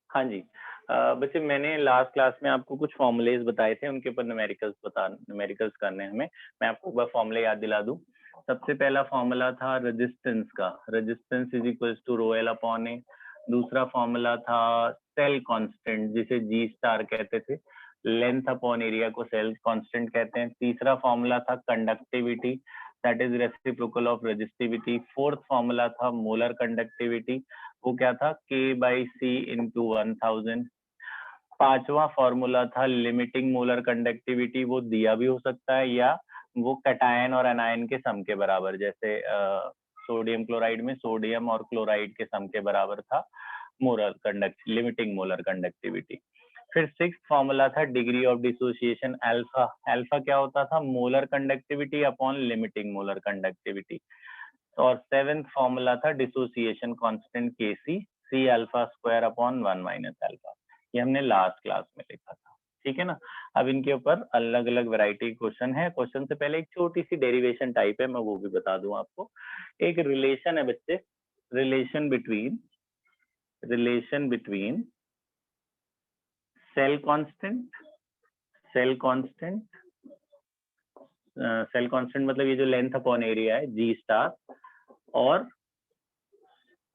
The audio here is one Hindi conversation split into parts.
हाँ जी। बच्चे मैंने लास्ट क्लास में आपको कुछ फॉर्मूलेज बताए थे, उनके ऊपर न्यूमेरिकल्स करने हमें। मैं आपको एक बार फॉर्मूले याद दिला दूं। सबसे पहला फॉर्मूला था रेजिस्टेंस का, resistance is equal to rho l upon a. दूसरा फॉर्मूला था सेल कांस्टेंट, जिसे जी स्टार कहते थे। लेंथ अपॉन एरिया को सेल कांस्टेंट कहते हैं। तीसरा फॉर्मूला था conductivity, that is reciprocal of resistivity. Fourth formula था मोलर कंडक्टिविटी, वो क्या था, K बाई सी इंटू 1000। पांचवा फॉर्मूला था लिमिटिंग मोलर कंडक्टिविटी, वो दिया भी हो सकता है या वो कैटायन और एनायन के सम के बराबर, जैसे सोडियम क्लोराइड में सोडियम और क्लोराइड के सम के बराबर था लिमिटिंग मोलर कंडक्टिविटी। फिर सिक्स फॉर्मूला था degree of dissociation alpha. Alpha क्या होता था, molar conductivity upon limiting molar conductivity. और सेवेंथ फॉर्मूला था dissociation constant K C alpha square upon 1 minus alpha. ये हमने लास्ट क्लास में लिखा था, ठीक है ना। अब इनके ऊपर अलग अलग वैरायटी क्वेश्चन है। क्वेश्चन से पहले एक छोटी सी डेरिवेशन टाइप है, मैं वो भी बता दूं आपको। एक रिलेशन है बच्चे, रिलेशन बिटवीन सेल कांस्टेंट मतलब ये जो लेंथ अपॉन एरिया है जी स्टार, और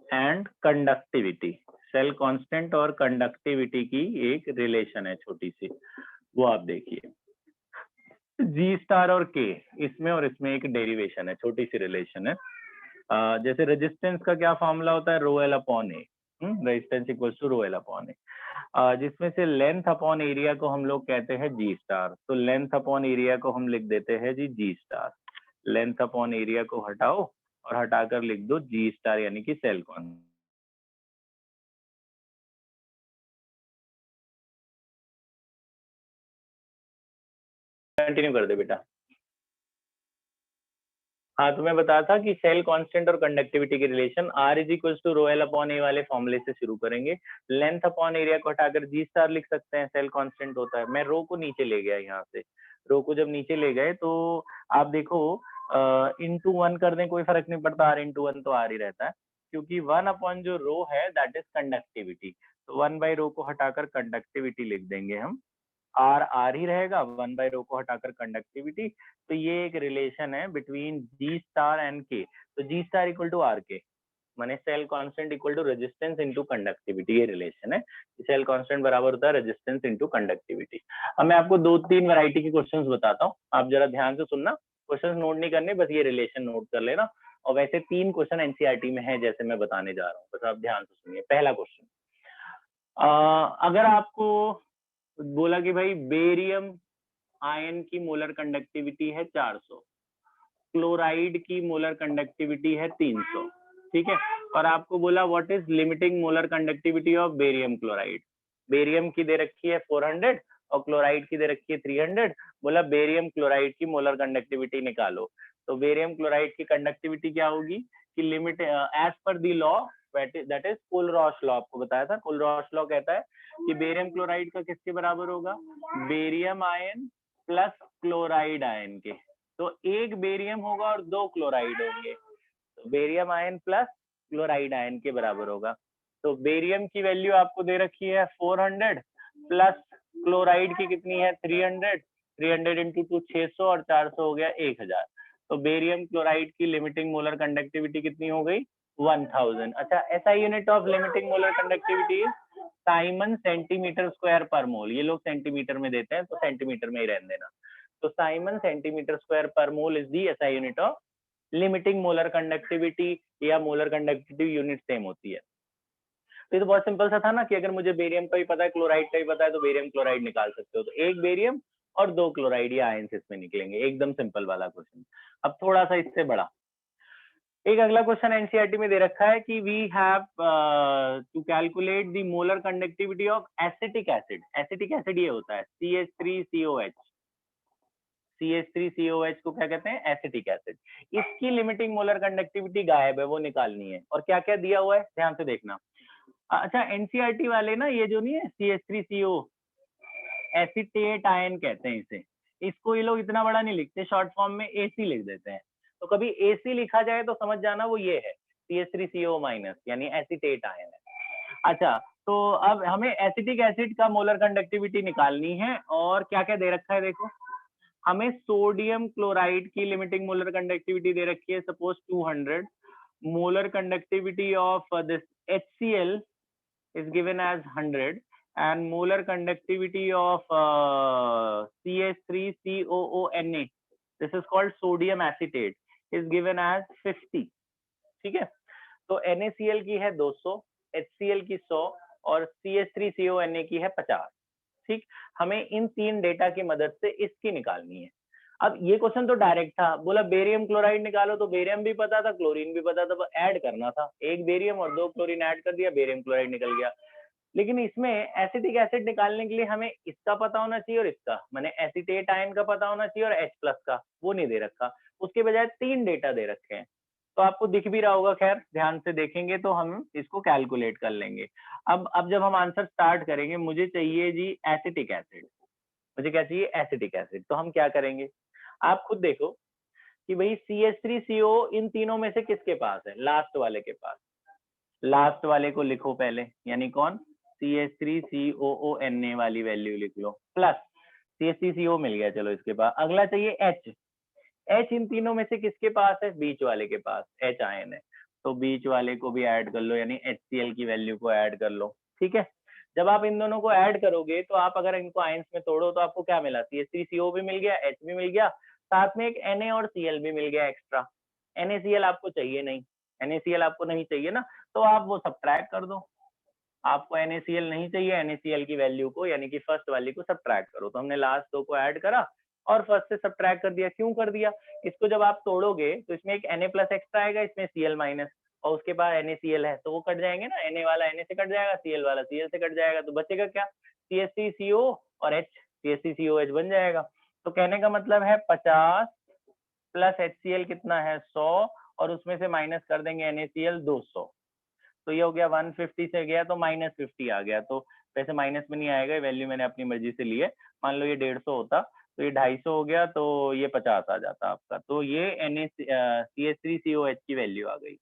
एंड कंडक्टिविटी। सेल कांस्टेंट और कंडक्टिविटी की एक रिलेशन है छोटी सी, वो आप देखिए। जी स्टार और के, इसमें और इसमें एक डेरिवेशन है, छोटी सी रिलेशन है। जैसे रेजिस्टेंस का क्या फॉर्मूला होता है, rho l upon a. Resistance equals to rho l upon a, जिसमें से लेंथ अपॉन एरिया को हम लोग कहते हैं जी स्टार। तो लेंथ अपॉन एरिया को हम लिख देते हैं जी स्टार। लेंथ अपॉन एरिया को हटाओ और हटाकर लिख दो जी स्टार, यानी कि सेल कांस्टेंट। कंटिन्यू कर दे बेटा। हाँ, तो मैं बताया था कि सेल कांस्टेंट और कंडक्टिविटी की relation R is equal to rho l upon a वाले फॉर्मूले से शुरू करेंगे। लेंथ अपॉन एरिया को हटाकर जी स्टार लिख सकते हैं, सेल कांस्टेंट होता है। मैं रो को नीचे ले गया, यहाँ से रो को जब नीचे ले गए तो आप देखो इंटू 1 कर दें कोई फर्क नहीं पड़ता, R इंटू 1 तो R ही रहता है, क्योंकि 1 अपॉन जो रो है दैट इज कंडक्टिविटी। तो 1 बाई रो को हटाकर कंडक्टिविटी लिख देंगे हम। आर आर ही रहेगा, 1 बाई रो को हटाकर कंडक्टिविटी। तो ये एक रिलेशन है between ji star and K. तो G star equal to R K, माने cell constant equal to resistance into conductivity, ये रिलेशन है। सेल कांस्टेंट बराबर होता है रेजिस्टेंस इनटू कंडक्टिविटी। अब मैं आपको 2-3 वैरायटी के क्वेश्चंस बताता हूँ, आप जरा ध्यान से सुनना। क्वेश्चंस नोट नहीं करने, बस ये रिलेशन नोट कर लेना। और वैसे 3 क्वेश्चन एनसीईआरटी में है, जैसे मैं बताने जा रहा हूँ, बस आप ध्यान से सुनिए। पहला क्वेश्चन, अगर आपको बोला कि भाई बेरियम आयन की मोलर कंडक्टिविटी है 400, क्लोराइड की मोलर कंडक्टिविटी है 300, ठीक है। और आपको बोला what is limiting molar conductivity of barium chloride. Barium की दे रखी है 400 और क्लोराइड की दे रखी है 300। बोला बेरियम क्लोराइड की मोलर कंडक्टिविटी निकालो। तो बेरियम क्लोराइड की कंडक्टिविटी क्या होगी कि लिमिट एज पर the law, that is Kohlrausch law. आपको बताया था, कुलरॉश लॉ कहता है कि बेरियम क्लोराइड का किसके बराबर होगा, barium ion plus chloride ion के। तो एक बेरियम होगा और 2 क्लोराइड होंगे, तो barium ion plus chloride ion के बराबर होगा। तो बेरियम की वैल्यू आपको दे रखी है 400 प्लस क्लोराइड की कितनी है 300। 300 इंटू 2 600 और 400 हो गया 1000। तो बेरियम क्लोराइड की लिमिटिंग मोलर कंडक्टिविटी कितनी हो गई 1000। अच्छा, ऐसा unit of limiting molar conductivity Simon centimetre square पर मोल। ये लोग सेंटीमीटर में देते हैं तो सेंटीमीटर में ही रहने देना। तो साइमन सेंटीमीटर स्क्वायर पर mole is the SI unit of limiting molar conductivity, या मोलर कंडक्टिविटी यूनिट सेम होती है। तो ये तो बहुत सिंपल सा था ना कि अगर मुझे बेरियम का भी पता है क्लोराइड का भी पता है तो बेरियम क्लोराइड निकाल सकते हो। तो एक बेरियम और 2 क्लोराइड या आयंस इसमें निकलेंगे, एकदम सिंपल वाला क्वेश्चन। अब थोड़ा सा इससे बड़ा एक अगला क्वेश्चन एनसीईआरटी में दे रखा है कि we have to calculate the molar conductivity of acetic acid. Acetic acid ये होता है CH3COH। CH3COH को क्या कहते हैं, एसिटिक एसिड। इसकी लिमिटिंग मोलर कंडक्टिविटी गायब है, वो निकालनी है। और क्या क्या दिया हुआ है ध्यान से देखना। अच्छा, एनसीईआरटी वाले ना ये जो नहीं है CH3CO, एसिटेट आयन कहते हैं इसे। इसको ये लोग इतना बड़ा नहीं लिखते, शॉर्ट फॉर्म में AC लिख देते हैं। तो कभी AC लिखा जाए तो समझ जाना वो ये है, CH3CO माइनस यानी एसीटेट आयन है। अच्छा, तो अब हमें एसिटिक एसिड का मोलर कंडक्टिविटी निकालनी है और क्या क्या दे रखा है देखो, हमें सोडियम क्लोराइड की लिमिटिंग मोलर कंडक्टिविटी दे रखी है suppose 200, molar conductivity of this HCl is given as 100 and molar conductivity of CH3COONA, this is called sodium acetate, is given as 50। ठीक है, तो NaCl की है 200, HCl की 100 और CH3CONA की है 50। ठीक, हमें इन तीन डेटा की मदद से इसकी निकालनी है। अब ये क्वेश्चन तो डायरेक्ट था, बोला बेरियम क्लोराइड निकालो, तो बेरियम भी पता था, क्लोरीन भी पता था, ऐड करना था, एक बेरियम और 2 क्लोरीन ऐड कर दिया, बेरियम क्लोराइड निकल गया। लेकिन इसमें एसिटिक एसिड निकालने के लिए हमें इसका पता होना चाहिए और इसका, माने एसीटेट आयन का पता होना चाहिए और H+ का, वो नहीं दे रखा। उसके बजाय 3 डेटा दे रखे हैं, तो आपको दिख भी रहा होगा, खैर ध्यान से देखेंगे तो हम इसको कैलकुलेट कर लेंगे। अब जब हम आंसर स्टार्ट करेंगे, मुझे चाहिए जी एसिटिक एसिड, मुझे क्या चाहिए एसिटिक एसिड, तो हम क्या करेंगे, आप खुद देखो कि भाई CH3CO इन तीनों में से किसके पास है, लास्ट वाले के पास, लास्ट वाले को लिखो पहले, यानी कौन, CH3COONA वाली वैल्यू लिख लो, प्लस CH3CO मिल गया, चलो इसके पास। अगला चाहिए H, H इन तीनों में से किसके पास है, बीच वाले के पास H आयन है, तो बीच वाले को भी ऐड कर लो, यानी HCl की वैल्यू को ऐड कर लो। ठीक है, जब आप इन दोनों को ऐड करोगे तो आप अगर इनको आयंस में तोड़ो तो आपको क्या मिला, CH3CO भी मिल गया, H भी मिल गया, साथ में एक Na और Cl भी मिल गया एक्स्ट्रा। NaCl आपको चाहिए नहीं, NaCl आपको नहीं चाहिए ना, तो आप वो सब्ट्रैक्ट कर दो। आपको NaCl नहीं चाहिए, NaCl की वैल्यू को यानी कि फर्स्ट वाली को सब्ट्रैक्ट करो, तो हमने लास्ट दो को ऐड करा और फर्स्ट से सब्ट्रैक्ट कर दिया। क्यों कर दिया, इसको जब आप तोड़ोगे तो इसमें एक Na+ एक्स्ट्रा आएगा, इसमें Cl- और उसके बाद NaCl है, तो वो कट जाएंगे ना, Na वाला Na से कट जाएगा, Cl वाला Cl से कट जाएगा, तो बचेगा क्या, CH3CO और H, CH3COH बन जाएगा। तो कहने का मतलब है 50 प्लस HCl कितना है 100 और उसमें से माइनस कर देंगे NaCl 200, तो ये हो गया 150 से गया तो -50 आ गया, तो वैसे माइनस में नहीं आएगा, वैल्यू मैंने अपनी मर्जी से ली है। मान लो ये 150 होता तो ये 250 हो गया, तो ये 50 आ जाता आपका, तो ये CH3COH की वैल्यू आ गई।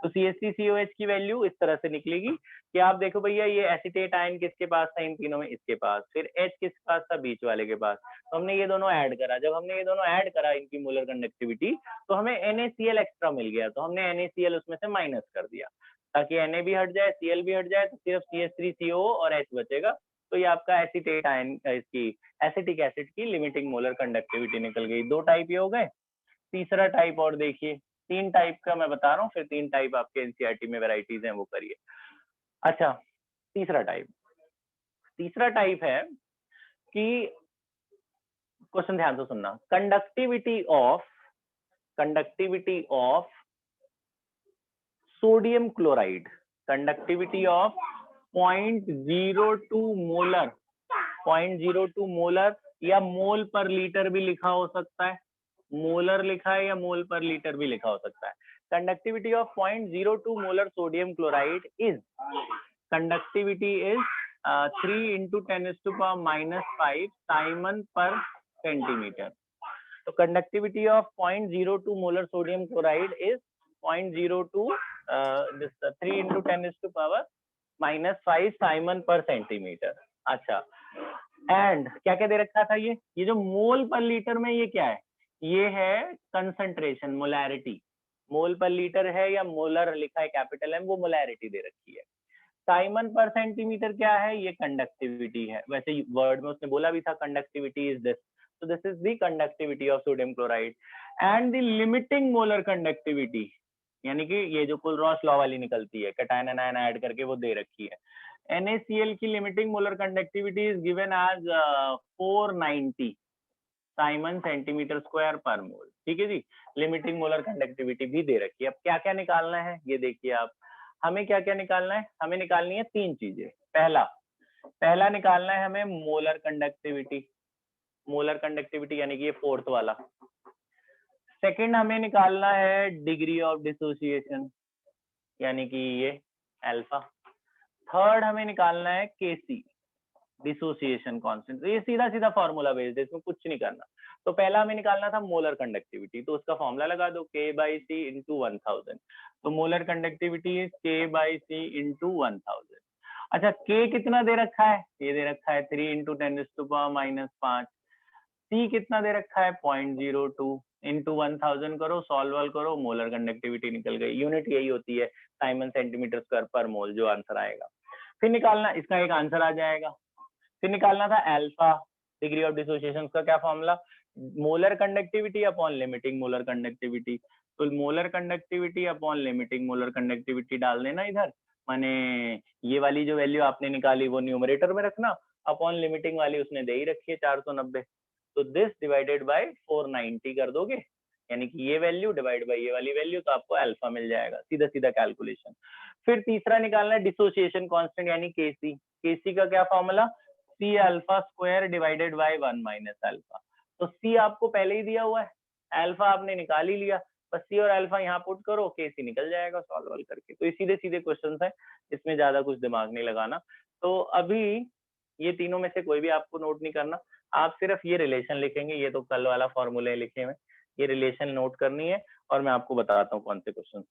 तो CH3COH की वैल्यू इस तरह से निकलेगी कि आप देखो भैया ये एसिटेट आयन किसके पास था इन तीनों में, इसके पास, फिर H किसके पास था, बीच वाले के पास, तो हमने ये दोनों ऐड करा। जब हमने ये दोनों ऐड करा इनकी मोलर कंडक्टिविटी, तो हमें NaCl एक्स्ट्रा मिल गया, तो हमने NaCl उसमें से माइनस कर दिया ताकि Na भी हट जाए, Cl भी हट जाए, तो सिर्फ CH3CO और H बचेगा। तो ये आपका एसिटेट आयन, इसकी एसिटिक एसिड की लिमिटिंग मोलर कंडक्टिविटी निकल गई। 2 टाइप ये हो गए। तीसरा टाइप और देखिए, 3 टाइप का मैं बता रहा हूँ, फिर 3 टाइप आपके एनसीईआरटी में वैरायटीज हैं वो करिए। अच्छा, तीसरा टाइप है कि क्वेश्चन ध्यान से सुनना, conductivity of sodium chloride, conductivity of 0.02 molar, 0.02 molar या मोल पर लीटर भी लिखा हो सकता है, मोलर लिखा है या मोल पर लीटर भी लिखा हो सकता है। Conductivity of 0.02 molar sodium chloride is, conductivity is 3 × 10⁻⁵ Simon पर सेंटीमीटर। तो conductivity of 0.02 molar sodium chloride is 0.02 3 × 10⁻⁵ Simon पर सेंटीमीटर। अच्छा, एंड क्या क्या दे रखा था, ये जो मोल पर लीटर में ये क्या है, ये है कंसंट्रेशन, मोलैरिटी, मोल पर लीटर है या मोलर लिखा है कैपिटल M, वो मोलैरिटी दे रखी है। साइमन पर सेंटीमीटर क्या है, ये कंडक्टिविटी है, वैसे वर्ड में उसने बोला भी था conductivity is this, so this is the conductivity of sodium chloride and the limiting molar conductivity, यानी कि ये जो कुलरॉस लॉ वाली निकलती है, कैटायन एनायन ऐड करके वो दे रखी है। NaCl की limiting molar conductivity is given as 490 siemens centimetre square पर मोल। ठीक है जी, लिमिटिंग मोलर कंडक्टिविटी भी दे रखी है। अब क्या क्या निकालना है ये देखिए आप, हमें क्या क्या निकालना है, हमें निकालनी है 3 चीजें। पहला निकालना है हमें मोलर कंडक्टिविटी, मोलर कंडक्टिविटी यानी कि ये फोर्थ वाला। सेकंड हमें निकालना है डिग्री ऑफ डिसोसिएशन यानी कि ये अल्फा। थर्ड हमें निकालना है केसी, डिसोसिएशन कांस्टेंट। तो ये सीधा सीधा फॉर्मूला बेस्ड है, इसमें कुछ नहीं करना। तो पहला हमें निकालना था मोलर कंडक्टिविटी, तो उसका फॉर्मूला लगा दो K/C इंटू 1000। तो molar conductivity is K/C into 1000। अच्छा, K कितना दे रखा है, ये दे रखा है 3 इंटू 10⁻⁻5। C कितना दे रखा है 0.02 इंटू 1000 करो, सॉल्व करो, मोलर कंडक्टिविटी निकल गई। यूनिट यही होती है साइमन सेंटीमीटर स्क्वायर पर मोल, जो आंसर आएगा। फिर निकालना, इसका एक आंसर आ जाएगा। फिर निकालना था अल्फा, डिग्री ऑफ डिसोसिएशन का क्या formula, molar conductivity upon limiting molar conductivity. तो molar conductivity upon limiting molar conductivity डाल देना इधर, माने ये वाली जो वैल्यू आपने निकाली वो न्यूमरेटर में रखना, अपॉन लिमिटिंग वाली उसने दे ही रखी है 490। तो दिस डिवाइडेड बाय 490 कर दोगे, यानी कि ये वैल्यू डिवाइड बाय ये वाली वैल्यू, तो आपको अल्फा मिल जाएगा, सीधा सीधा कैलकुलेशन। फिर तीसरा निकालना है डिसोसिएशन कांस्टेंट यानी केसी। केसी का क्या formula, C alpha square divided by 1 minus alpha. तो सी आपको पहले ही दिया हुआ है, अल्फा आपने निकाल ही लिया, बस सी और अल्फा यहाँ पुट करो, केसी निकल जाएगा सॉल्व करके। तो ये सीधे सीधे क्वेश्चन है, इसमें ज्यादा कुछ दिमाग नहीं लगाना। तो अभी ये तीनों में से कोई भी आपको नोट नहीं करना, आप सिर्फ ये रिलेशन लिखेंगे, ये तो कल वाला फॉर्मूले लिखे हुए, ये रिलेशन नोट करनी है और मैं आपको बताता हूँ कौन से क्वेश्चन